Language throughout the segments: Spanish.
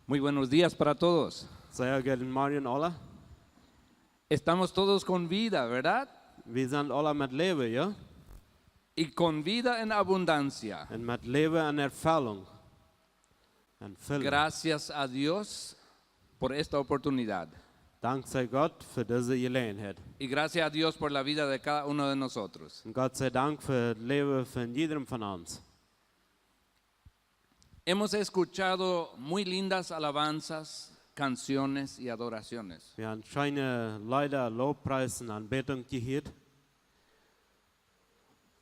Muy buenos días para todos. Sehr guten Morgen alle. Estamos todos con vida, ¿verdad? Wir sind alle met leven, ja? Y con vida en abundancia. En met leven en ervulling. En vulling. Gracias a Dios por esta oportunidad. Dank sei Gott für diese Gelegenheit. Y gracias a Dios por la vida de cada uno de nosotros. Und Gott sei Dank für das Leben von jedem von uns. Hemos escuchado muy lindas alabanzas, canciones y adoraciones. Wir haben schöne Lieder, Lobpreis und Anbetung gehört.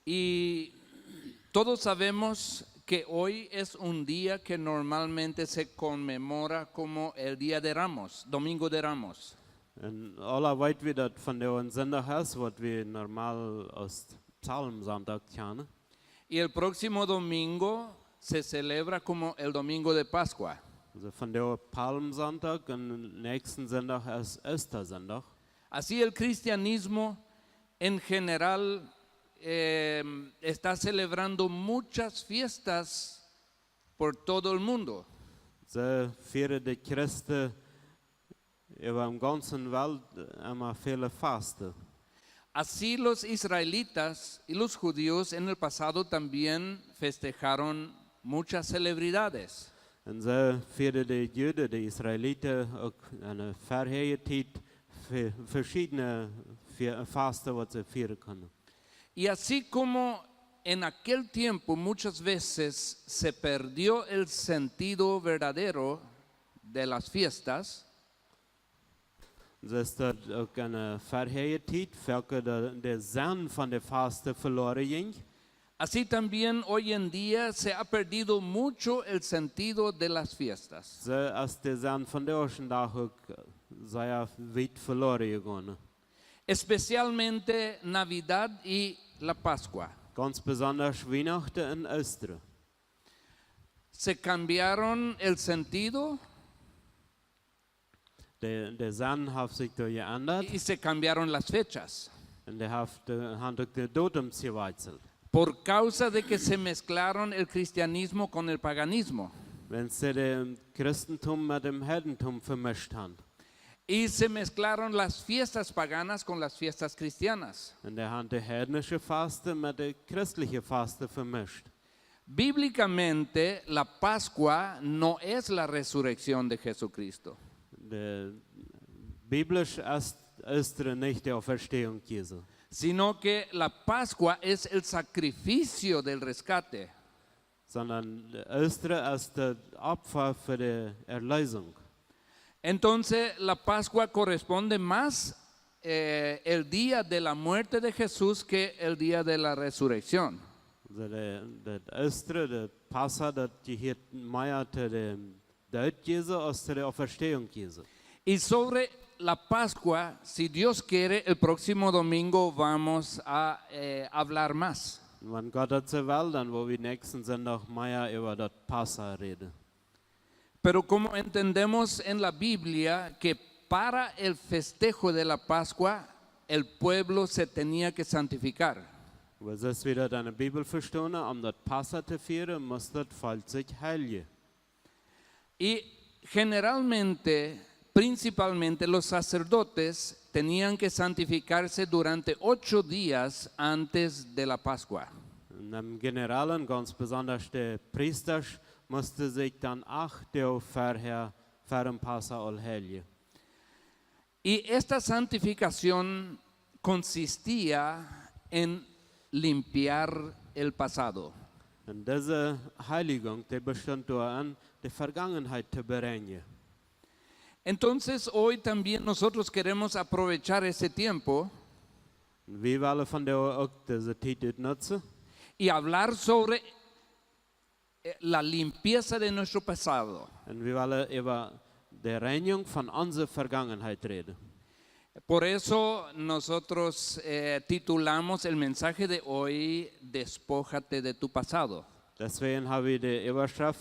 Y todos sabemos que hoy es un día que normalmente se conmemora como el Día de Ramos, Domingo de Ramos. Und alle weten wir, dass von der Sonntag ist, was wir normal aus Psalmsonntag kennen. Y el próximo domingo se celebra como el Domingo de Pascua. Also von der Palmsonntag und nächsten Sonntag ist Ostersonntag. Así el cristianismo en general está celebrando muchas fiestas por todo el mundo. So feiern die Christen über die ganze Welt immer viele Fasten. Así los israelitas y los judíos en el pasado también festejaron muchas celebridades. Und so feiern die Juden, die Israeliten, auch eine Verheertheit für verschiedene Fasten, was sie feiern können. Y así como en aquel tiempo muchas veces se perdió el sentido verdadero de las fiestas, So ist das auch eine Verheertheit, welche der Sinn von der Fasten verloren ging. así también hoy en día se ha perdido mucho el sentido de las fiestas. So ist der Sinn von der Ostertag auch sehr weit verloren gegangen. Especialmente Navidad y la Pascua. Ganz besonders Weihnachten und Ostern. Se cambiaron el sentido Der Sinn hat sich da geändert y se cambiaron las fechas. und der hat auch die Datums gewechselt. Por causa de que se mezclaron el cristianismo con el paganismo. Wenn sie das Christentum mit dem Heidentum vermischt haben. Y se mezclaron las fiestas paganas con las fiestas cristianas. Und der hat die heidnische Faste mit der christlichen Faste vermischt. Bíblicamente, la Pascua no es la resurrección de Jesucristo. Biblisch ist Ostern nicht die Auferstehung Jesu, Sino que la Pascua es el sacrificio del rescate. sondern Ostern ist das Opfer für die Erlösung. Entonces, la Pascua corresponde más el día de la muerte de Jesús que el día de la resurrección. Also das Ostern, das Passa, das gehört mehr zu dem Tod Jesu als zu der Auferstehung Jesu. Y sobre la Pascua, si Dios quiere, el próximo domingo vamos a hablar más. Und wenn Gott dazu will, dann wollen wir nächsten Sonntag mehr über das Passa reden. Pero como entendemos en la Biblia que para el festejo de la Pascua el pueblo se tenía que santificar. Aber so ist wieder deine Bibel verstehen, das Passa zu feiern, muss das Volk sich heiligen. Y generalmente, principalmente los sacerdotes tenían que santificarse durante 8 días antes de la Pascua. Und im Generalen, ganz besonders der Priester, musste sich dann 8 Tage vorher für den Passa heiligen. Y esta santificación consistía en limpiar el pasado. Und diese Heiligung, die bestand darin, die Vergangenheit zu bereinigen. Entonces hoy también nosotros queremos aprovechar ese tiempo Und wir wollen von der auch diese Zeit nutzen y hablar sobre la limpieza de nuestro pasado. und wir wollen über die Reinigung von unserer Vergangenheit reden. Por eso nosotros titulamos el mensaje de hoy, Despójate de tu pasado. Deswegen habe ich die Überschrift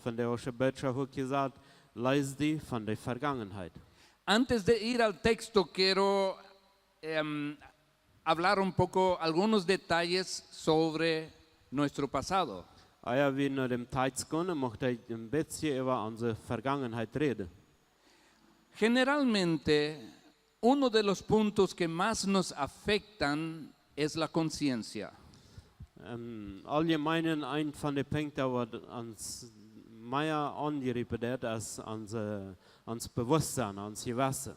von der Botschaft auch gesagt, leise die von der Vergangenheit. Antes de ir al texto, quiero hablar un poco, algunos detalles sobre nuestro pasado. Als wir naar dem tijd kunnen, möchte ich ein bisschen über unsere Vergangenheit reden. Generalmente, uno de los puntos que más nos afectan es la conciencia. Allgemein ein van de punten wat ons meer aangrijpen dat is ons bewustzijn, ons geweten.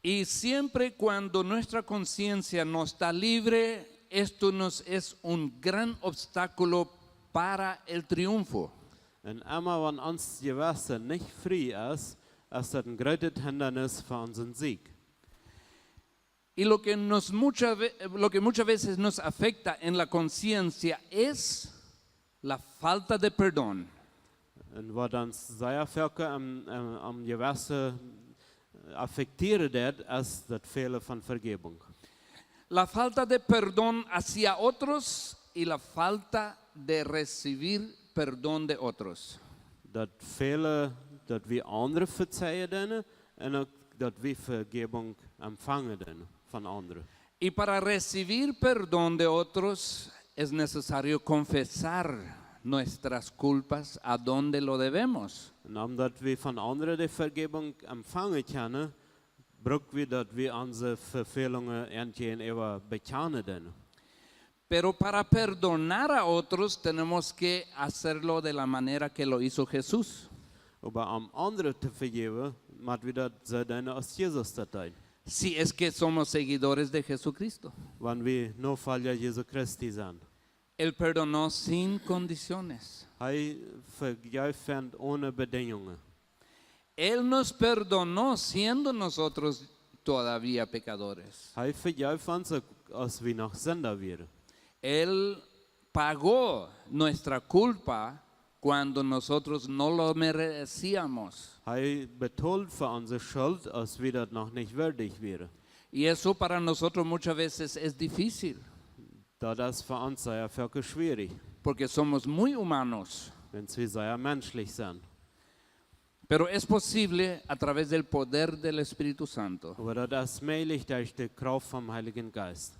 Y siempre cuando nuestra conciencia no está libre, esto nos es un gran obstáculo para el triunfo. En immer wanneer ons geweten niet vrij is dat een groot hindernis voor onze sieg. Y lo que muchas veces nos afecta en la conciencia es la falta de perdón. En wat ons zeer vaak am geweten affecteren dat is dat vele van vergebung. La falta de perdón hacia otros y la falta de recibir perdón de otros. Dat vele, dat we anderen verzeihen en ook dat we vergebung empfangen van anderen. Y para recibir perdón de otros es necesario confesar nuestras culpas a donde lo debemos. En omdat we van anderen de vergebung empfangen kunnen, brauchen wir dat we onze vervelingen eentje eeuwen bekennen. Pero para perdonar a otros tenemos que hacerlo de la manera que lo hizo Jesús. Maar om anderen te vergeven, moeten we dat zijn als Jezus dat deed. Si es que somos seguidores de Jesucristo. Wanneer we navolger Jezus Christus zijn. Él perdonó sin condiciones. Hij vergeeft ohne bedingingen. Él nos perdonó siendo nosotros todavía pecadores. Hij vergeeft ons als we nog zender waren. Él pagó nuestra culpa cuando nosotros no lo merecíamos. Hij betaalt voor onze schuld als we dat nog niet waardig waren. Y eso para nosotros muchas veces es difícil, Dat is voor ons zeer vaak schwierig, porque somos muy humanos. want we zeer menselijk zijn. Pero es posible a través del poder del Espíritu Santo. Maar dat is mogelijk door de kracht van de Heilige Geest.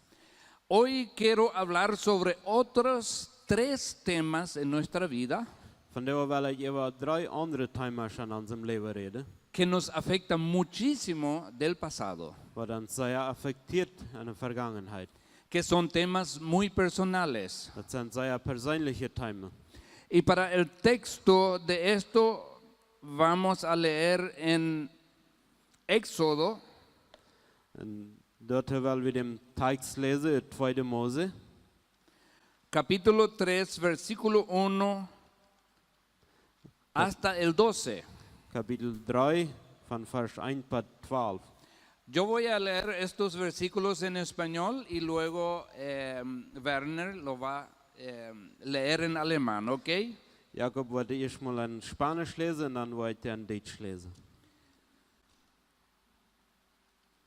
Hoy quiero hablar sobre otros 3 temas en nuestra vida Vandaar wil ik over 3 andere thema's in ons leven reden, que nos afectan muchísimo del pasado, wat ons zeer affecteert in de vergangenheid. que son temas muy personales. Dat zijn zeer persoonlijke thema's. Y para el texto de esto vamos a leer en Éxodo, En dort willen we de tekst lezen uit 2 Mose, capítulo 3, versículo 1 hasta el 12. kapitel 3, van vers 1 tot 12. Yo voy a leer estos versículos en español y luego Werner lo va a leer en alemán, ¿ok? Jacob wollte eerst mal in Spanisch lesen und dann wollte er in Deutsch lesen.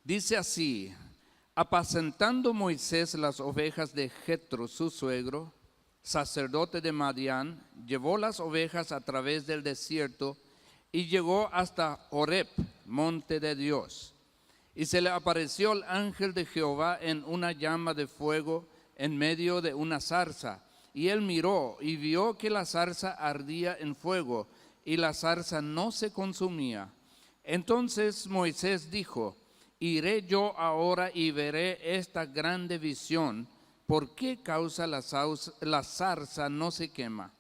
Dice así: apacentando Moisés las ovejas de Jetro, su suegro, sacerdote de Madián, llevó las ovejas a través del desierto y llegó hasta Horeb, monte de Dios. Y se le apareció el ángel de Jehová en una llama de fuego en medio de una zarza. Y él miró y vio que la zarza ardía en fuego y la zarza no se consumía. Entonces Moisés dijo: iré yo ahora y veré esta grande visión. ¿Por qué causa la zarza no se quema?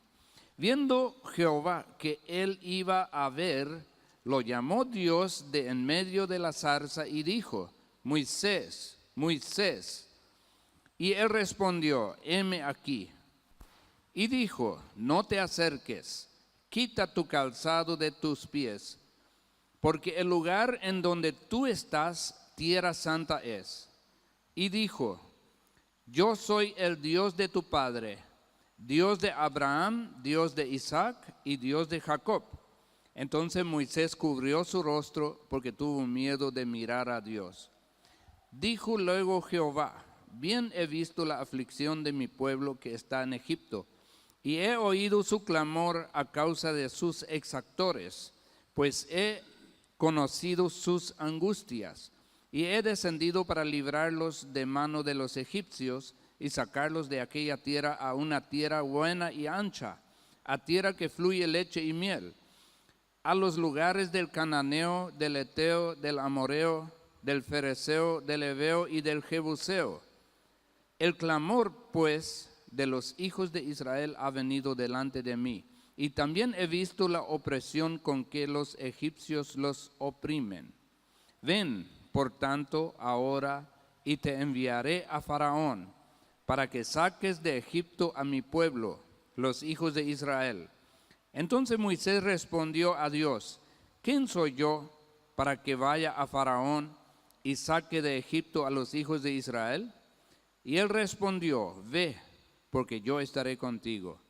Viendo Jehová que él iba a ver, lo llamó Dios de en medio de la zarza y dijo: Moisés, Moisés. Y él respondió: heme aquí. Y dijo: no te acerques, quita tu calzado de tus pies, porque el lugar en donde tú estás, tierra santa es. Y dijo: yo soy el Dios de tu padre, Dios de Abraham, Dios de Isaac y Dios de Jacob. Entonces Moisés cubrió su rostro porque tuvo miedo de mirar a Dios. Dijo luego Jehová: bien he visto la aflicción de mi pueblo que está en Egipto, y he oído su clamor a causa de sus exactores, pues he conocido sus angustias, y he descendido para librarlos de mano de los egipcios, y sacarlos de aquella tierra a una tierra buena y ancha, a tierra que fluye leche y miel, a los lugares del cananeo, del eteo, del amoreo, del fereceo, del heveo y del jebuseo. El clamor, pues, de los hijos de Israel ha venido delante de mí, y también he visto la opresión con que los egipcios los oprimen. Ven, por tanto, ahora, y te enviaré a Faraón, para que saques de Egipto a mi pueblo, los hijos de Israel. Entonces Moisés respondió a Dios: ¿quién soy yo para que vaya a Faraón y saque de Egipto a los hijos de Israel? Y él respondió: ve, porque yo estaré contigo.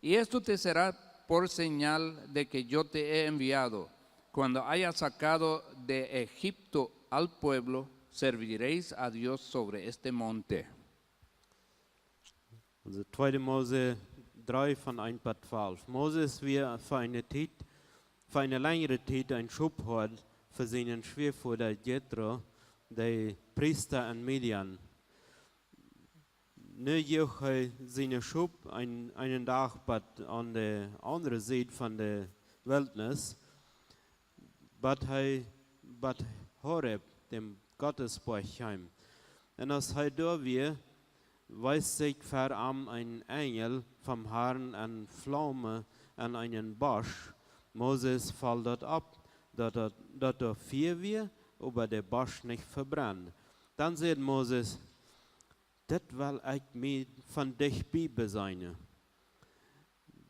Y esto te será por señal de que yo te he enviado. Cuando hayas sacado de Egipto al pueblo, serviréis a Dios sobre este monte. Also 2. Mose 3 von 1 bis 12. Moses wir für eine längere Zeit ein Schubhort für seinen Schwiegervater Jethro, der Priester in Midian. Nu joch hij zijn Schub einen Tag an der anderen Seite von der Wildnis, bad Horeb, dem Gottesberg heim. Und als hij da wir, weist sich vor ihm ein Engel vom Herrn an Flamme an einen Bosch. Moses fällt dort ab, dort er vier wir, aber der Bosch nicht verbrannt. Dann sagt Moses: das will ich mir von dich Bibel sein.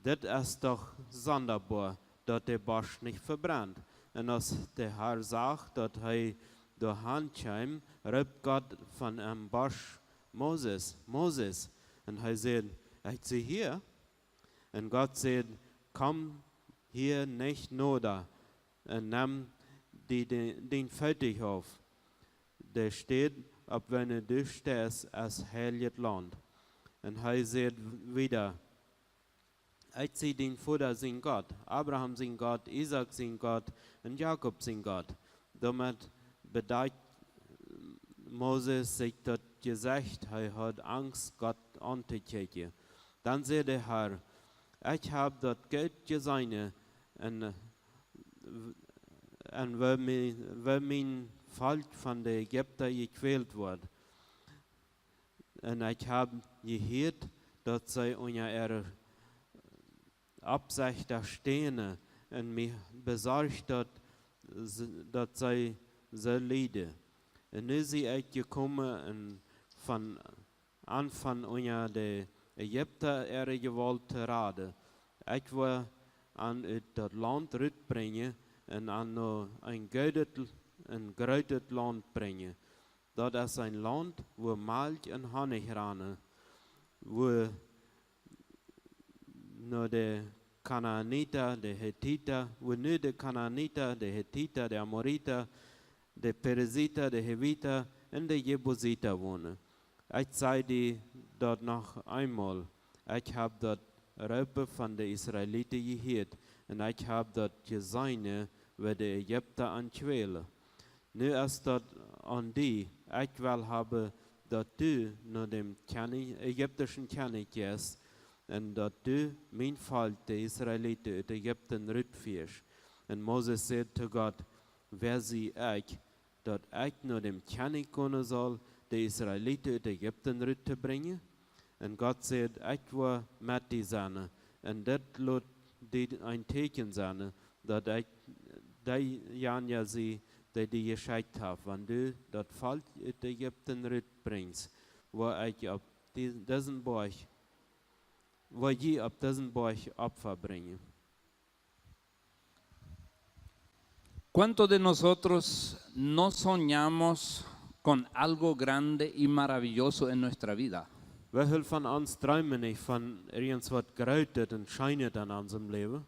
Das ist doch sonderbar, dass der Bosch nicht verbrannt. Und als der Herr sagt, dass er durch Handscheim, ruft Gott von einem Bosch: Moses, Moses. Und er sagt: ich sehe hier. Und Gott sagt: komm hier nicht nur da. Und nimm den Fettig auf. Der steht, ob wenn du stehst, als heiliges Land. Und er sagt wieder: ich sehe den Vater sein Gott, Abraham sein Gott, Isaac sein Gott und Jakob sein Gott. Damit bedeutet Moses sich das gesagt, er hat Angst, Gott anzukriegen. Dann sagt der Herr: ich habe das Geld gesehen und weil mein Volk von den Ägyptern gequält wird. Und ich habe gehört, dass sie unter ihrer Absicht da stehen und mich besorgt, dass sie so leiden. Und nun sind ich gekommen und von Anfang unter der Ägypter ihre Gewalt raden. Ich will an das Land rückbringen und an ein gerötet Land bringen. Das ist ein Land, wo Milch und Honig rennen, wo nur der Kanaaniter, der Hethiter, wo nur der Kanaaniter, der Hethiter, der Amoriter, der Peresiter, der Heviter und der Jebusiter wohnen. Ich zeige dir dort noch einmal. Ich habe dort Röpe von den Israeliten gehört und ich habe dort gesehen, wie die Ägypter anquälen. Nu ist das an die. Ich will haben, dass du nach dem ägyptischen König gehst und dass du mein Volk, die Israeliten, aus Ägypten rückführst. Und Moses sagt zu Gott: wer sie ich, dass ich nach dem König kommen soll, die Israeliten aus Ägypten rückzubringen? Und Gott sagt: ich will mit dir sein. Und das wird ein Zeichen sein, dass ich die sie, die gescheit haben, wenn du das Volk aus Ägypten rückbringst, wo ich auf diesen Berg, wo ich auf diesen Berg Opfer bringe. ¿Cuántos de nosotros no soñamos con algo grande y maravilloso en nuestra vida? Wie viel von uns träumen nicht von irgendwas Gerötet und Scheinet an unserem Leben?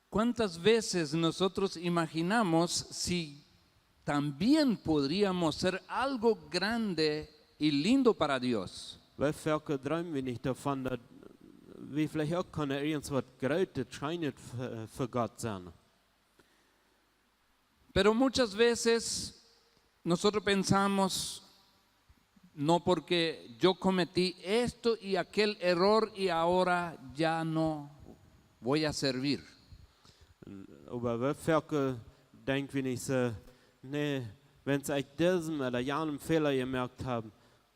¿Cuántas veces nosotros imaginamos si también podríamos ser algo grande y lindo para Dios? Wie viel träumen wir nicht davon, dass wir vielleicht auch können irgendwas Gerötet, Scheinet für Gott sein? Pero muchas veces nosotros pensamos, no porque yo cometí esto y aquel error y ahora ya no voy a servir. Aber wir Völker denken wir nicht so, nee, wenn ich diesen oder jenem Fehler gemerkt habe,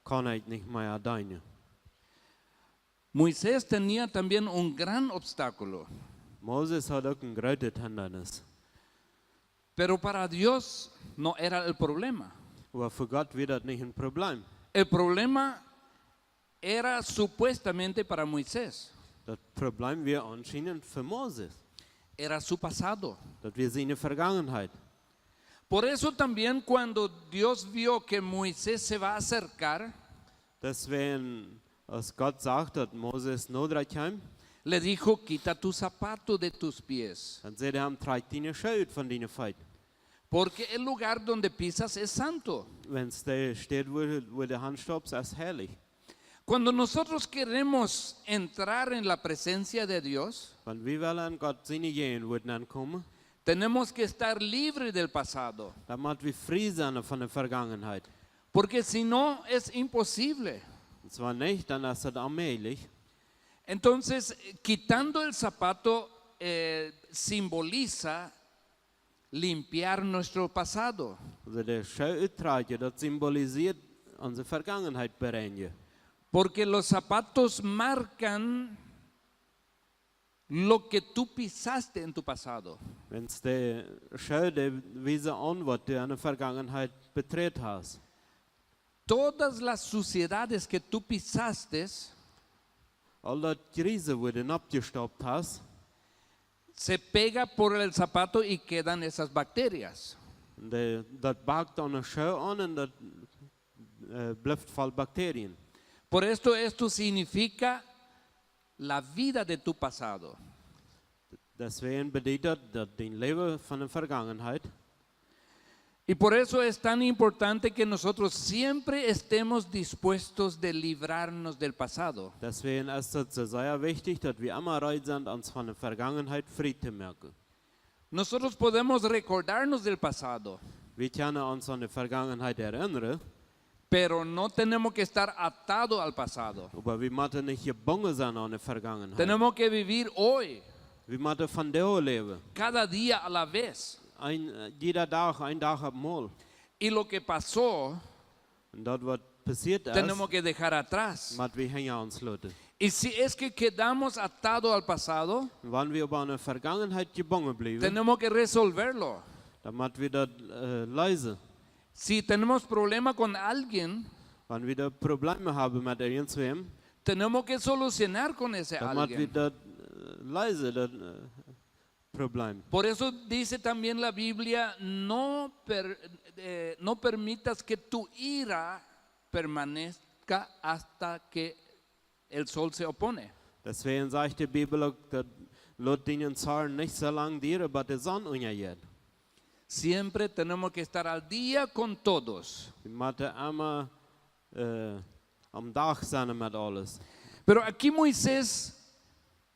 kann ich nicht mehr dienen. Moisés tenía también un gran obstáculo, Moses hat auch ein großes Hindernis. pero para Dios no era el problema. Aber für Gott wird das nicht ein Problem. El problema era supuestamente para Moisés, Das Problem wir anscheinend für Moses. era su pasado. Das wir seine Vergangenheit. Por eso también cuando Dios vio que Moisés se va a acercar, Deswegen, als Gott sagt, dass Moses nodreich heim, le dijo, quita tu zapato de tus pies, dann sagt er, trag deine Schuhe von deinen Füßen. porque el lugar donde pisas es santo. Wenn es da steht, wo der Hand stoppt, ist herrlich. Cuando nosotros queremos entrar en la presencia de Dios, Wenn wir wollen Gott seine gehen, würden ankommen, tenemos que estar libres del pasado, dann müssen wir frei sein von der Vergangenheit. porque si no es imposible. Und zwar nicht, dann ist das allmählich. Entonces, quitando el zapato simboliza limpiar nuestro pasado. Also der Schuhe das symbolisiert unsere Vergangenheit bereinigen. Porque los zapatos marcan lo que tú pisaste en tu pasado. Wenn es der Schuhe weisen an, was du in der Vergangenheit betreten hast. Todas las suciedades que tú pisaste All das Grise, wo du abgestoppt hast, se pega por el zapato y quedan esas bacterias. das bakt an der Schuhe an und das bleibt voll Bakterien. Por esto significa la vida de tu pasado. Deswegen bedeutet das dein Leben von der Vergangenheit. Y por eso es tan importante que nosotros siempre estemos dispuestos de librarnos del pasado. Deswegen ist es so sehr wichtig, dass wir immer bereit sind, uns von der Vergangenheit frei zu merken. Nosotros podemos recordarnos del pasado, Wir können uns an die Vergangenheit erinnern, pero no tenemos que estar atados al pasado. aber wir müssen nicht gebunden sein an die Vergangenheit. Tenemos que vivir hoy, Wir müssen von der leben. cada día a la vez. Jeder Tag, ein Tag am Mal. Y lo que pasó, Und das, was passiert ist, tenemos que dejar atrás. müssen wir hinter uns lassen. Y si es que quedamos atados al pasado, Und wenn wir über eine Vergangenheit gebunden bleiben, tenemos que resolverlo. dann müssen wir das lösen. Si tenemos problema con alguien, Wenn wir da Probleme haben mit irgendwem, tenemos que solucionar con ese dann müssen wir alguien. das lösen, das Problem. Por eso dice también la Biblia, no permitas que tu ira permanezca hasta que el sol se opone. Deswegen sagt die Bibel auch, dass Lot deinen Zorn nicht so lange dienen, bis die Sonne untergeht. Siempre tenemos que estar al día con todos. Wir müssen immer am Tag sein mit alles. Pero aquí Moisés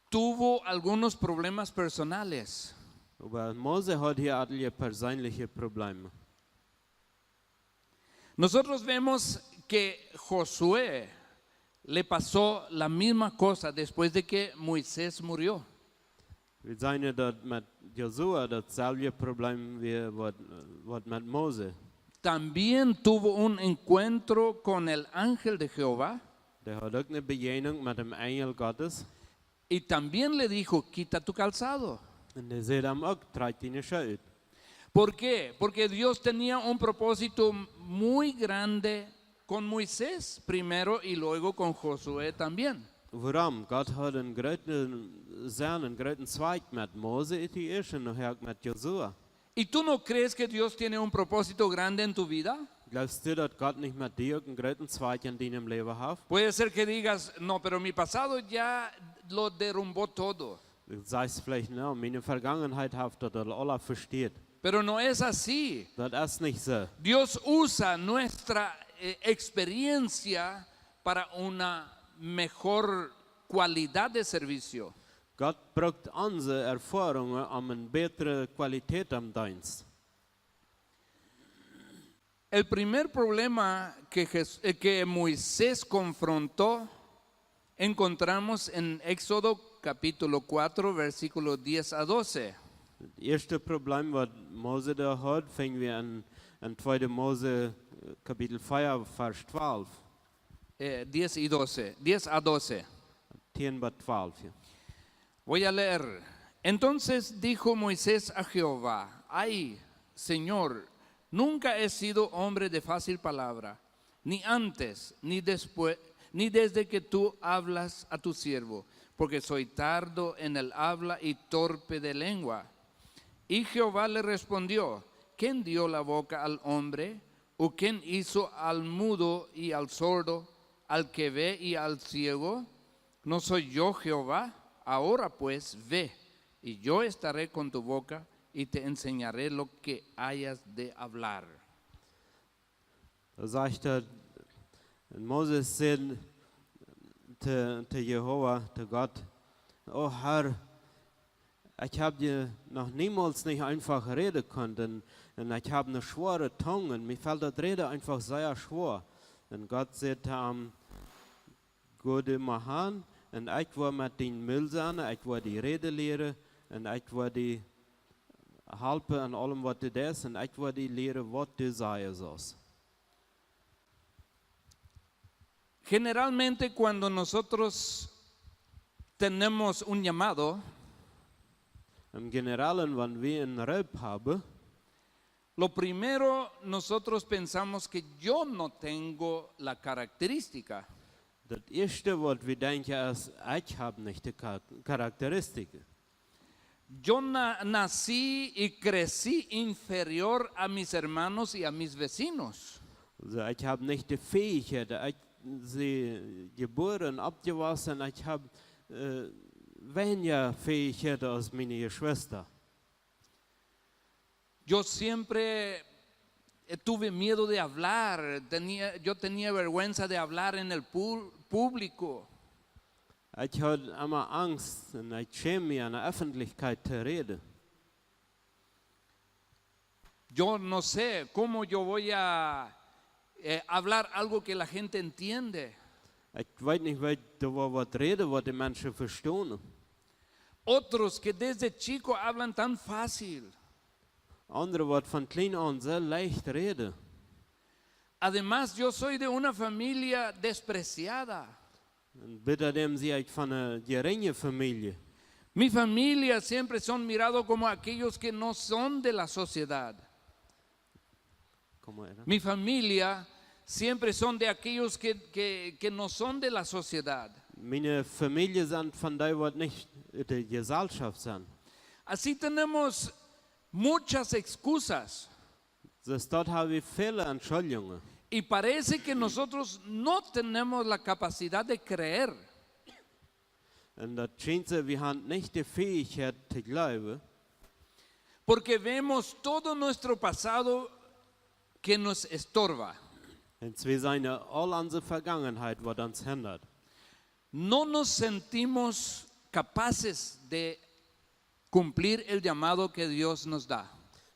tuvo algunos problemas personales. Aber Mose hat hier alle persönliche Probleme. Nosotros vemos que Josué le pasó la misma cosa después de que Moisés murió. Wir sehen ja, dass mit Josua dasselbe Problem wie was mit Mose. También tuvo un encuentro con el ángel de Jehová Der hat auch eine Begegnung mit dem Engel Gottes. y también le dijo, quita tu calzado. Und der sagt ihm auch, trag deine Schuhe. ¿Por qué? Porque Dios tenía un propósito muy grande con Moisés primero y luego con Josué también. Warum? Gott hat einen großen Zweig mit Mose und nachher mit Josua. ¿Y tú no crees que Dios tiene un propósito grande en tu vida? Glaubst du, dass Gott nicht mit dir einen großen Zweig in deinem Leben hat? Puede ser que digas, no, pero mi pasado ya lo derrumbó todo. Du sagst vielleicht, no, meine Vergangenheit hat das alle versteht. Pero no es así. Das ist nicht so. Dios usa nuestra experiencia para una mejor cualidad de servicio. Gott braucht unsere Erfahrungen um eine bessere Qualität am Dienst. El primer problema que Moisés confrontó encontramos en Éxodo capítulo 4, versículos 10 a 12. Das erste Problem, was Mose da hat, fängt wir an 2. Mose Kapitel 4, Vers 12. 10 y 12, 10 a 12. 10 bis 12. Ja. Voy a leer. Entonces dijo Moisés a Jehová: ay, Señor, nunca he sido hombre de fácil palabra, ni antes, ni después, ni desde que tú hablas a tu siervo, porque soy tardo en el habla y torpe de lengua. Y Jehová le respondió: ¿quién dio la boca al hombre? ¿O quién hizo al mudo y al sordo, al que ve y al ciego? ¿No soy yo Jehová? Ahora pues ve, y yo estaré con tu boca y te enseñaré lo que hayas de hablar. Da sagt Moses sagt zu Jehova, zu Gott: oh Herr, ich habe dir noch niemals nicht einfach reden können. Und ich habe eine schwere Zunge. Mir fällt das Reden einfach sehr schwer. Und Gott sagt Gode machen, und ich will mit den Müll sein, ich will die Rede lehren, und ich will die helpen an allem, was du das, und ich will die lehren, was du sagen sollst. Generalmente cuando nosotros tenemos un llamado, Im Generalen, wenn wir einen Reb haben, lo primero nosotros pensamos que yo no tengo la característica. das Erste, was wir denken, ist, ich habe nicht die Charakteristiken. Yo nací y crecí inferior a mis hermanos y a mis vecinos. Also ich habe nicht die Fähigkeit, ich sie geboren, abgewachsen, ich habe weniger Fähigkeit als meine Geschwister. Yo siempre tuve miedo de hablar, yo tenía vergüenza de hablar en el público. Ich hatte immer Angst und ich schäme mich, in der Öffentlichkeit zu reden. Yo no sé cómo yo voy a hablar algo que la gente entiende. Ich weiß nicht, weil da war was reden, was die Menschen verstehen. Otros que desde chico hablan tan fácil. Andere, was von klein an sehr leicht reden. Además, yo soy de una familia despreciada. Und bitte dem sie ich von einer geringen Familie. Mi familia siempre son mirados como aquellos que no son de la sociedad. ¿Cómo era? Mi familia siempre son de aquellos que no son de la sociedad. Meine Familie sind von der, was nicht die Gesellschaft sind. Así tenemos muchas excusas Das dort habe ich viele Entschuldigungen. y parece que nosotros no tenemos la capacidad de creer. Und das scheint so, wir haben nicht die Fähigkeit zu glauben, Porque vemos todo nuestro pasado que nos estorba. und wir sind ja all unsere Vergangenheit, was uns hindert. No nos sentimos capaces de cumplir el llamado que Dios nos da.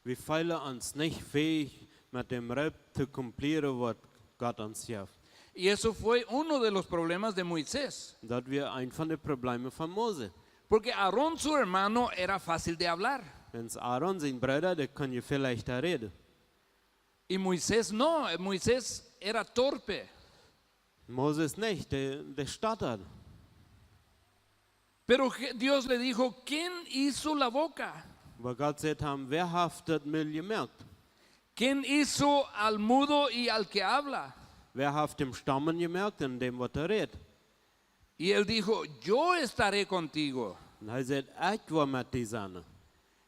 Wir fühlen uns nicht fähig, mit dem Reb zu kumplieren, was Gott uns gibt. Y eso fue uno de los problemas de Moisés. Das wäre ein von den Problemen von Mose. Porque Aarón, su hermano, era fácil de hablar. Wenn Aaron, sein Bruder, der kann ja vielleicht da reden. Y Moisés no, Moisés era torpe. Moses nicht, der stottert. Pero Dios le dijo, ¿quién hizo la boca? Aber Gott sagt ham, wer hat das mir gemerkt? ¿Quién hizo al mudo y al que habla? Wer hat dem Stammen gemerkt und dem, was redet? Y él dijo, yo estaré contigo. Und er sagt, ich war mit die Sonne.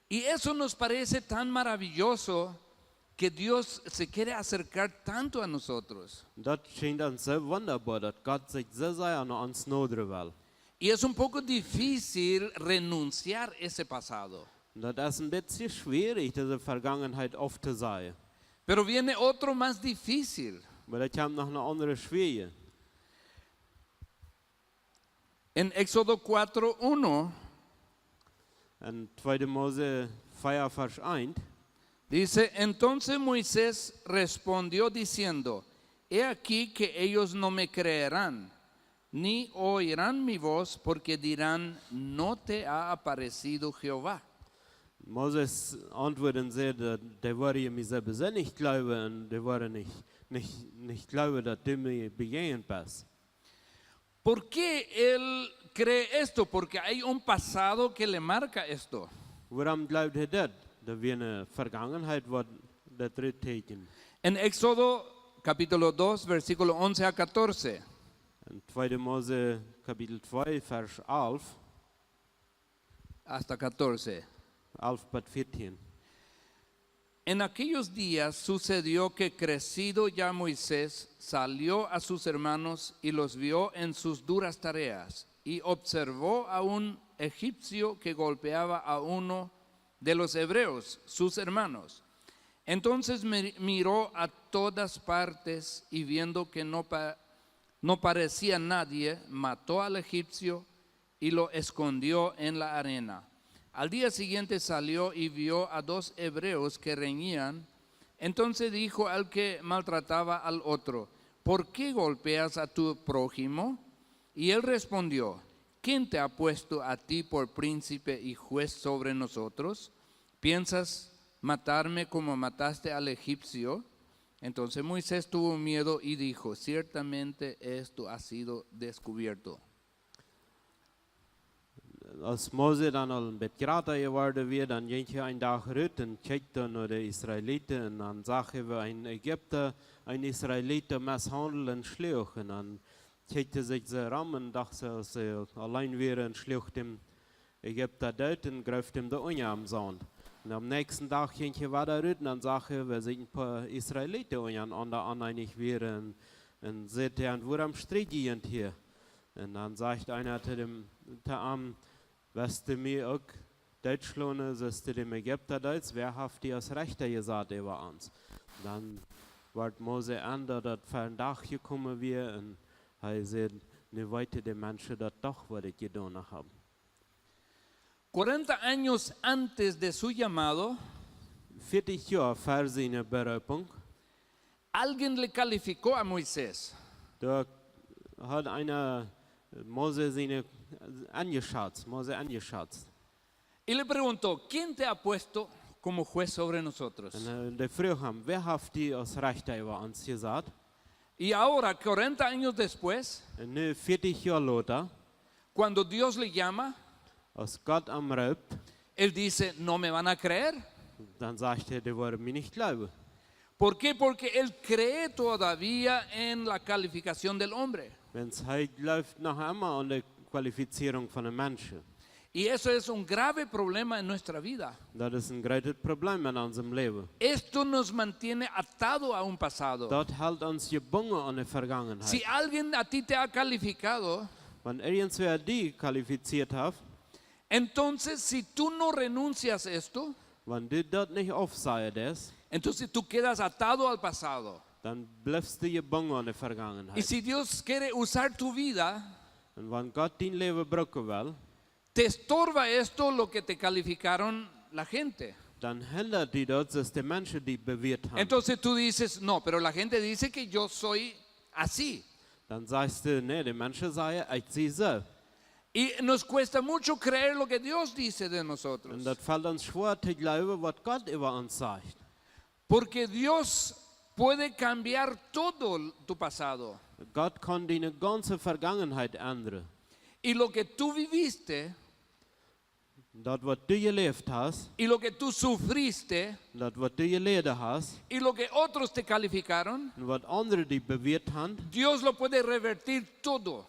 Y eso nos parece tan maravilloso que Dios se quiere acercar tanto a nosotros. Das scheint uns so wunderbar, dass Gott sich so sehr an uns nadern will. Y es un poco difícil renunciar ese pasado. Und das ist ein bisschen schwierig, diese Vergangenheit aufzusehen. Pero viene otro más difícil. Aber ich habe noch eine andere Schwierigkeit. En Éxodo 4:1 In 2. Mose 4, Vers 1, Dice, entonces Moisés respondió diciendo, he aquí que ellos no me creerán, ni oirán mi voz, porque dirán, no te ha aparecido Jehová. Moses antwoordde en zei, die waren je mij zelf niet geloven en die waren niet geloven dat du mij begegnet bist. ¿Por qué él cree esto? Porque hay un pasado que le marca esto. Waarom gelooft hij dat? Dat weer een vergangenheid wat dat eruit tekent. En Éxodo capítulo 2, versículo 11 a 14. In 2 Mose kapitel 2 vers 11, Hasta 14. 11 tot 14. En aquellos días sucedió que crecido ya Moisés salió a sus hermanos y los vio en sus duras tareas y observó a un egipcio que golpeaba a uno de los hebreos, sus hermanos. Entonces miró a todas partes y viendo que no parecía nadie, mató al egipcio y lo escondió en la arena. Al día siguiente salió y vio a dos hebreos que reñían. Entonces dijo al que maltrataba al otro, ¿por qué golpeas a tu prójimo? Y él respondió, ¿quién te ha puesto a ti por príncipe y juez sobre nosotros? ¿Piensas matarme como mataste al egipcio? Entonces Moisés tuvo miedo y dijo, ciertamente esto ha sido descubierto. Als Mose dan al een beetje groter geworden weer, dan ging hij een dag uit en kijkte naar de Israëlieten en dan zagen we een Egypter, een Israëlieten mishandelen en sloeg. En dan kijkte zich ze ram en dacht ze alleen weer en sloeg dem Egypter dood en greep hem de onja am zand. En am nächsten dag ging hij weer uit en dan zagen we zich een paar Israëlieten onja aan einig weer en zei hij, waarom strijd je hier? En dan zegt einer te am, was du mir auch Deutschlohne, dass du dem Ägypter Deutsch, wer haft die als Rechter gesagt über uns? Dann wird Mose an, dass das für ein Tag gekommen wir und er sagt, ne weite die Menschen das doch, was ich getan haben. 40 años antes de su llamado, 40 Jahre vor seiner Berufung, alguien le calificó a Moisés. da hat einer Mose angeschaut. Y le preguntó, ¿quién te ha puesto como juez sobre nosotros? Und der vroeg hem, wer haft die als Rechter über uns gesagt? Y ahora, 40 años después, Und nu 40 Jahre later, cuando Dios le llama, als Gott am ruft, él dice, no me van a creer. dann sagt er, die wollen mir nicht glauben. ¿Por qué? Porque él cree todavía en la calificación del hombre. Wenn es läuft noch immer an der Qualifizierung von den Menschen. Y eso es un grave problema en nuestra vida. Das ist ein großes Problem in unserem Leben. Esto nos mantiene atado a un pasado. Das hält uns gebunden an die Vergangenheit. Si alguien a ti te ha calificado, Wenn irgendwer die qualifiziert hat, entonces si tú no renuncias a esto, wenn du das nicht aufsagst, entonces tú quedas atado al pasado. dann bleibst du gebunden an die Y Vergangenheit. si Dios quiere usar tu vida, Und wenn Gott dein Leben brauchen will, te estorba esto lo que te calificaron la gente. dann hindert die das, dass die Menschen die bewährt haben. Entonces tú dices, no, pero la gente dice que yo soy así. Dann sagst du, nee, die Menschen sagen, ich sehe so. Y nos cuesta mucho creer lo que Dios dice de Und nosotros. das fällt uns schwer zu glauben, was Gott über uns sagt. Porque Dios puede cambiar todo tu pasado. Gott kann deine ganze Vergangenheit ändern. Y lo que tú viviste Das, was du gelebt hast, y lo que tú sufriste das, was du geleden hast, y lo que otros te calificaron, und was andere die bewährt haben, Dios lo puede revertir todo.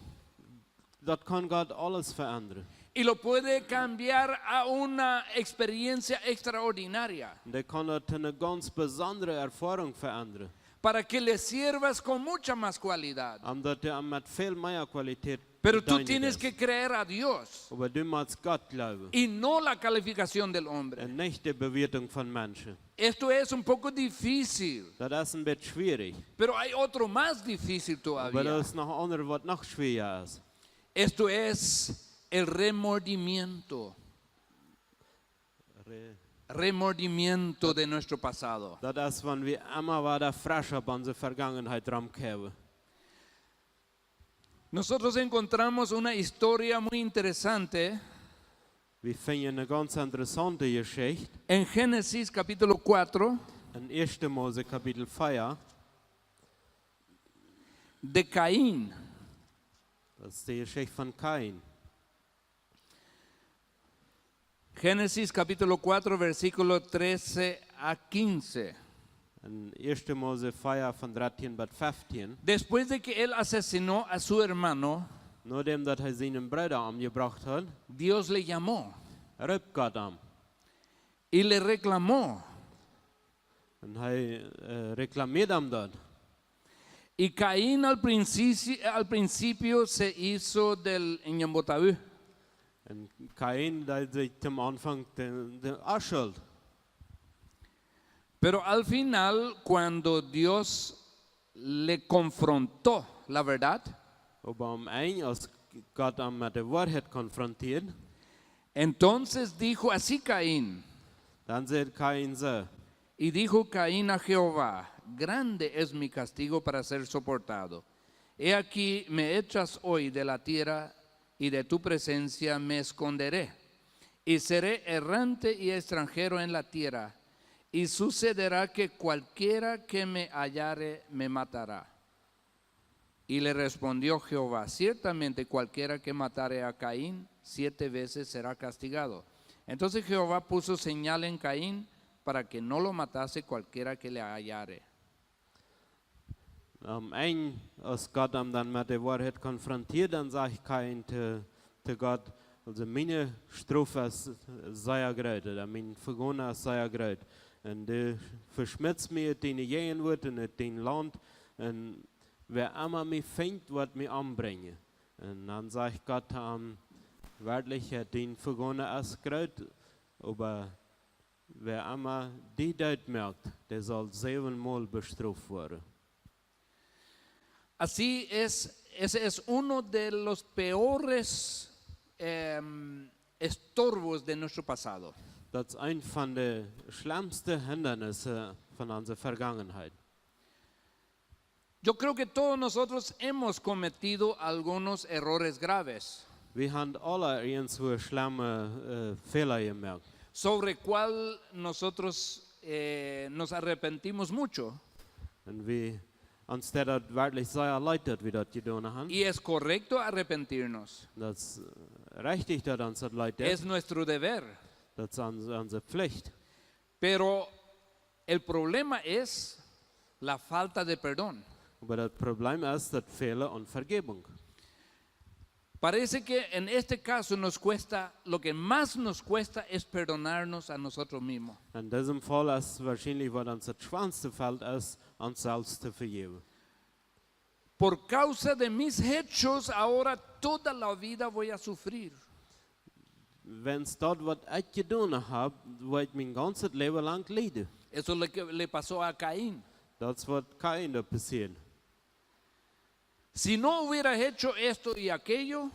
das kann Gott alles verändern. Y lo puede cambiar a una experiencia extraordinaria Und er kann das eine ganz besondere Erfahrung verändern. para que le sirvas con mucha más cualidad. Omdat er mit viel mehr Qualität Pero tú gedient tienes ist. que creer a Dios Aber du musst Gott glauben. y no la calificación del hombre. Und nicht die Bewertung von Menschen. Esto es un poco difícil, Das ist ein bisschen schwierig. pero hay otro más difícil Aber todavía. das ist noch andere, was noch schwieriger ist. Esto es el remordimiento. remordimiento de nuestro pasado. Dat is wanneer we immer wieder frisch op onze Vergangenheit ramkomen. Nosotros encontramos una historia muy interesante We vinden een ganz interessante Geschichte en Génesis capítulo 4 in 1. Mose Kapitel 4. de Caín. Dat is de Geschichte van Kain. Génesis capítulo 4 versículo 13 a 15. In 1. Mose 4 van 13 tot 15. Después de que él asesinó a su hermano, Nadat dat hij zijn broeder omgebracht had, Dios le llamó riep God hem. y le reclamó. En hij reclameerde hem dat. Y Caín al principio se hizo del Ñembotaú. En Kain deed zich ten aanvang de schuld. Pero al final, cuando Dios le confrontó la verdad, Op am eind, als God hem met de waarheid confronteert, entonces dijo así Caín. dan zei Kain zo. Y dijo Caín a Jehová: grande es mi castigo para ser soportado. He aquí me echas hoy de la tierra y de tu presencia me esconderé. Y seré errante y extranjero en la tierra. Y sucederá que cualquiera que me hallare me matará. Y le respondió Jehová: ciertamente cualquiera que matare a Caín 7 veces será castigado. Entonces Jehová puso señal en Caín para que no lo matase cualquiera que le hallare. Am eind, als God hem dan met de waarheid confronteert, dan zegt Kain te God, also mijn straf is zeer groot, en mijn vergångna is zeer groot. En de versmits mij het in je wordt en het in land, en wer immer mij vindt, wat mij aanbrengen. En dan zegt God hem, werkelijk het in vergångna is groot, aber wer immer die dood merkt, der zal 7-maal bestraft worden. Así es, ese es uno de los peores estorbos de nuestro pasado. Dat is een van de schlimmste hindernissen van onze vergangenheid. Yo creo que todos nosotros hemos cometido algunos errores graves, We hebben alle eens zo'n slimme fehler gemerkt. sobre cual nosotros nos arrepentimos mucho. En we, anstatt dat werkelijk zeer leid dat we dat gedaan hebben, Y es correcto arrepentirnos. dat is richtig dat ons dat leid Es is, nuestro deber. dat is onze plicht. Pero el problema es la falta de perdón. Maar het probleem is dat fehler en vergebung. Parece que en este caso nos cuesta, lo que más nos cuesta es perdonarnos a nosotros mismos. In diesem Fall is waarschijnlijk wat ons het schwanste veld is, ons zelfs te vergeven. Por causa de mis hechos, ahora toda la vida voy a sufrir. Wens dat wat ik gedaan heb, wordt mijn ganse leven lang lijden. Eso es lo que le pasó a Caín. Dat is wat Kain er passiert. Si no hubiera hecho esto y aquello,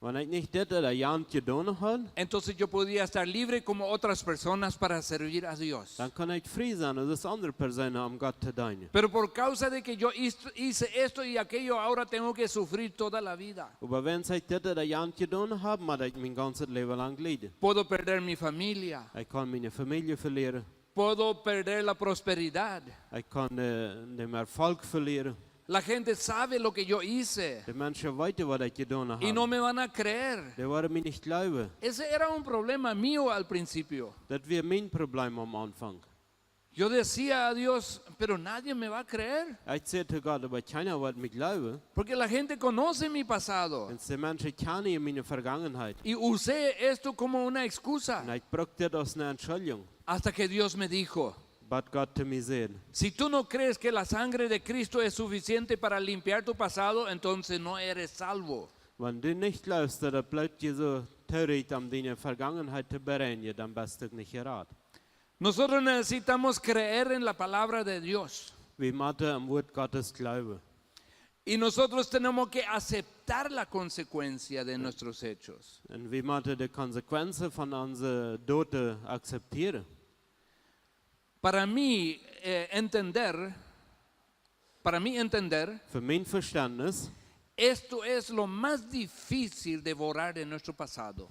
Wanneer ik niet dit dat Jan gedaan had, entonces yo podría estar libre como otras personas para servir a Dios. dan kan ik vrij zijn als andere personen om God te dienen. Pero por causa de que yo hice esto y aquello, ahora tengo que sufrir toda la vida. Maar wens ik dit dat Jan gedaan heb, maar ik mijn ganse leven lang lijden. Puedo perder mi familia, Ik kan mijn familie verliezen. puedo perder la prosperidad. Ik kan de erfolg verliezen. La gente sabe lo que yo hice De mensen weten wat ik gedaan y no heb. me van a creer. Die worden me niet geloven. Ese era un problema mío al principio. Dat was mijn probleem am Anfang. Yo decía a Dios, pero nadie me va a creer, Ik zei te God, maar keiner wordt me geloven. porque la gente conoce mi pasado. En de mensen kennen mijn vergangenheid. Y usé esto como una En excusa ik gebruik dit als een entschuldiging. hasta que Dios me dijo: Wat God te mij zei. si tú no crees que la sangre de Cristo es suficiente para limpiar tu pasado, entonces no eres salvo. Wenn du nicht glaubst, dass Blut Jesu teuret, um deine Vergangenheit zu bereinigen, dann bist du nicht geraten. Nosotros necesitamos creer en la palabra de Dios. Wir müssen am Wort Gottes glauben. Y nosotros tenemos que aceptar la consecuencia de nuestros hechos. En we moeten de consequenties van onze doden accepteren. Para mí entender, Voor mijn verständnis esto es lo más difícil de borrar de nuestro pasado.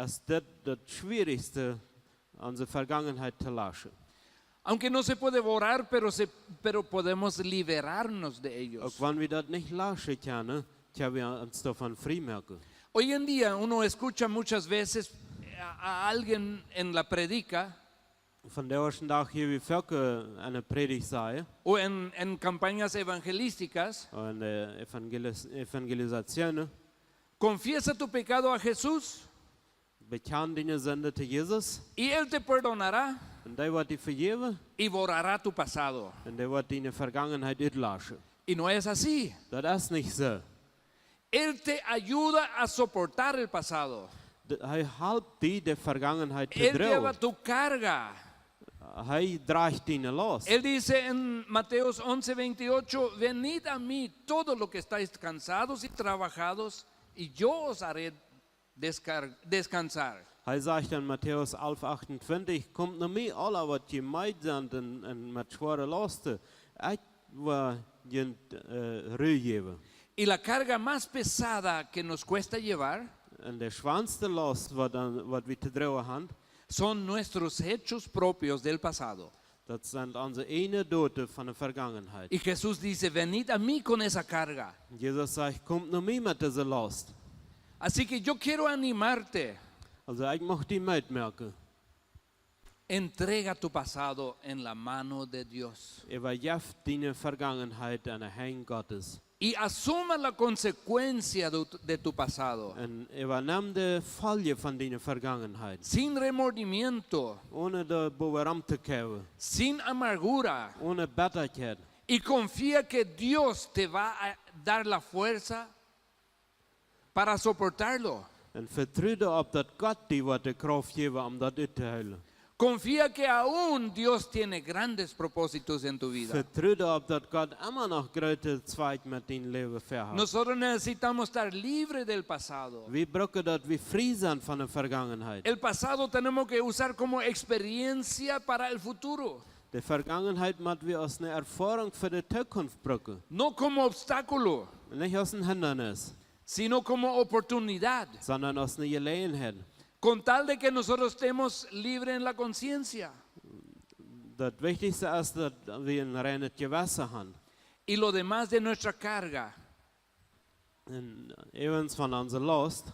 is dit het schwierigste onze vergangenheid te lassen. Aunque no se puede borrar, pero podemos liberarnos de Ook ellos. wanneer we dat niet lassen kunnen, kunnen we ons daarvan vrijmaken. Hoy en día uno escucha muchas veces a alguien en la predica Vandaag dag hier we vaak een predik zeggen, o en campañas evangelísticas, en de evangelisatie, confiesa tu pecado a Jesús beken die zonde te Jezus, y Él te perdonará en die wordt die vergeven, y borrará tu pasado. en die wordt die vergangenheid uitlassen. Y no es así. Dat is niet zo. Él te ayuda a soportar el pasado. Hij helpt die de vergangenheid te Él lleva dragen. tu carga. Hij draagt die los. Él dice en Mateos 11:28, venid a mí todos los que estáis cansados y trabajados, y yo os haré descansar. Hij zegt in Matthäus 11:28, komt naar mij alle wat je meid zijn en met zware lasten. Ik wil je rust geven. Y la carga más pesada que nos cuesta llevar En de zwaarste last wat we te dragen hebben, son nuestros hechos propios del pasado. dat zijn onze ene doden van de vergangenheid. Y Jesús dice, venid a mí con esa carga. Jezus zegt, komt naar mij met deze last. Así que yo quiero animarte, Also ik mag die meitmerken. entrega tu pasado en la mano de Dios. Überjeft die vergangenheid aan de hand Gottes. Y asuma la consecuencia de tu pasado, En überneem de valje van die vergangenheid. sin remordimiento, Ohne de bovenam te kijken. sin amargura, Ohne bitterheid. y confía que Dios te va a dar la fuerza para soportarlo. En vertrouwde op dat God die wat de kracht geven om dat uit te huilen. Confía que aún Dios tiene grandes propósitos en tu vida. Vertrouwde op dat God immer nog grote zweig met die leven verhoudt. Nosotros necesitamos estar libres del pasado. We brauchen dat we vrij zijn van de vergangenheid. El pasado tenemos que usar como experiencia para el futuro, De vergangenheid moeten we als een ervaring voor de toekomst brauchen. no como obstáculo, Niet als een hindernis, sino como oportunidad, sondern als een gelegenheid. con tal de que nosotros estemos libres en la conciencia. Het wichtigste is dat we een reine gewasser hebben. Y lo demás de nuestra carga, En evens van onze last,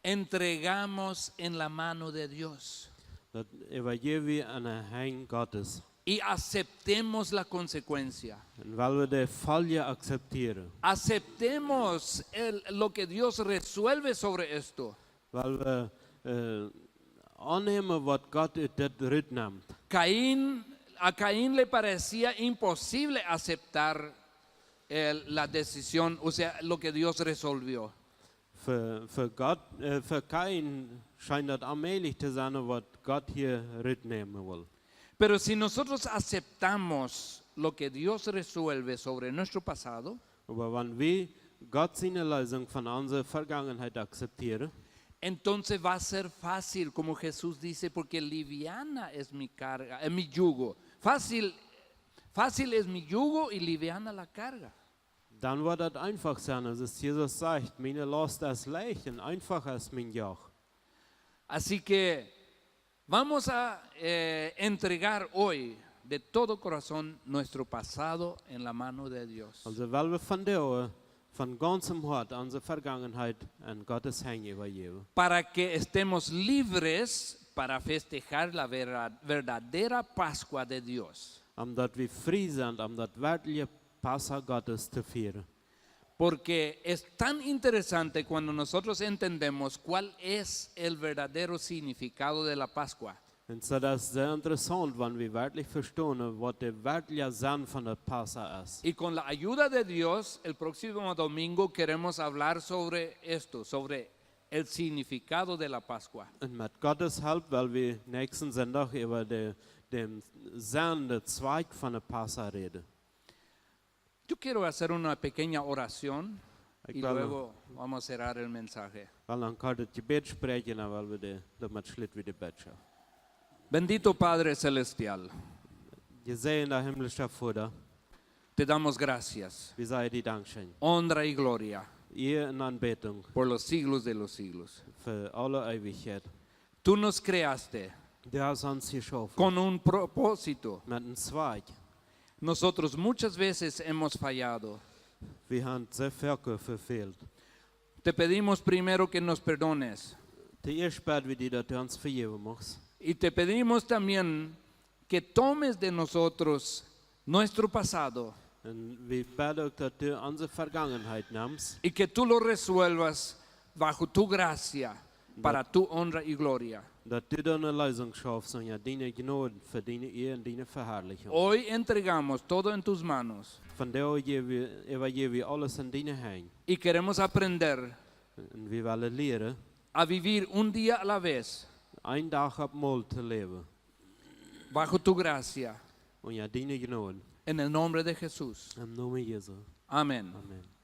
entregamos en la mano de Dios dat overgeven we aan de hand Gottes. y aceptemos la consecuencia. En wel we de valje accepteren. Aceptemos lo que Dios resuelve sobre esto. Wel we aannemen wat God uit dit uitneemt. A Caín le parecía imposible aceptar la decisión, o sea, lo que Dios resolvió. Voor Kain schijnt dat aanmächtig te zijn wat God hier uitnemen wil. Pero si nosotros aceptamos lo que Dios resuelve sobre nuestro pasado, Maar wanneer we God zijn Lösung van onze vergangenheid accepteren, entonces va a ser fácil, como Jesús dice, porque liviana es mi carga, es mi yugo. Fácil es mi yugo y liviana la carga. dan wordt het einfach zijn. Als Jesus zegt, mijn last is leicht en einfach is mijn joch. Así que vamos a entregar hoy de todo corazón nuestro pasado en la mano de Dios. Also weil wir van ganzem hart onze vergangenheid en Gottes hand overgeven. Para que estemos libres para festejar la verdadera Pascua de Dios. Omdat we vrij zijn om dat werkelijke Passa Gottes te vieren. Porque es tan interesante cuando nosotros entendemos cuál es el verdadero significado de la Pascua. En so dat is zeer interessant, wanneer we werkelijk verstaan wat de werkelijke zin van de Passa is. Y con la ayuda de Dios, el próximo domingo queremos hablar sobre esto, sobre el significado de la Pascua. En met Gottes hulp willen we nächsten zondag over de zin, de zweig van de Passa reden. Yo Yo quiero hacer una pequeña oración Ik y wil, luego vamos a cerrar el mensaje. wil een kort het gebed spreken en wil we de met slit weer de bed. Bendito Padre Celestial, Gezegende himmlischer Vader, te damos gracias, wir sagen dir Dankeschön. honra y gloria Eer en aanbetung por los siglos de los siglos. für alle Ewigkeit. Tú nos creaste Du hast uns geschaffen con un propósito. mit einem Zweig. Nosotros muchas veces hemos fallado. Wir haben sehr viel verfehlt. Te pedimos primero que nos perdones Die eerste bid wir dir, dass du uns vergeben machst. y te pedimos también que tomes de nosotros nuestro pasado Und wir beten auch, dass du unsere Vergangenheit nimmst y que tú lo resuelvas bajo tu gracia para tu honra y gloria. dass du da eine Lösung schaffst und ja deine Gnade für deine Ehre und deine Verherrlichung. Hoy entregamos todo en tus manos Von der geben wir alles in deine Hände. y queremos aprender Und wir wollen lernen, a vivir un día a la vez ein Tag ab Mal zu leben. bajo tu gracia Und ja deine Gnade. en el nombre de Jesús. Im Namen Jesu. Amén. Amen.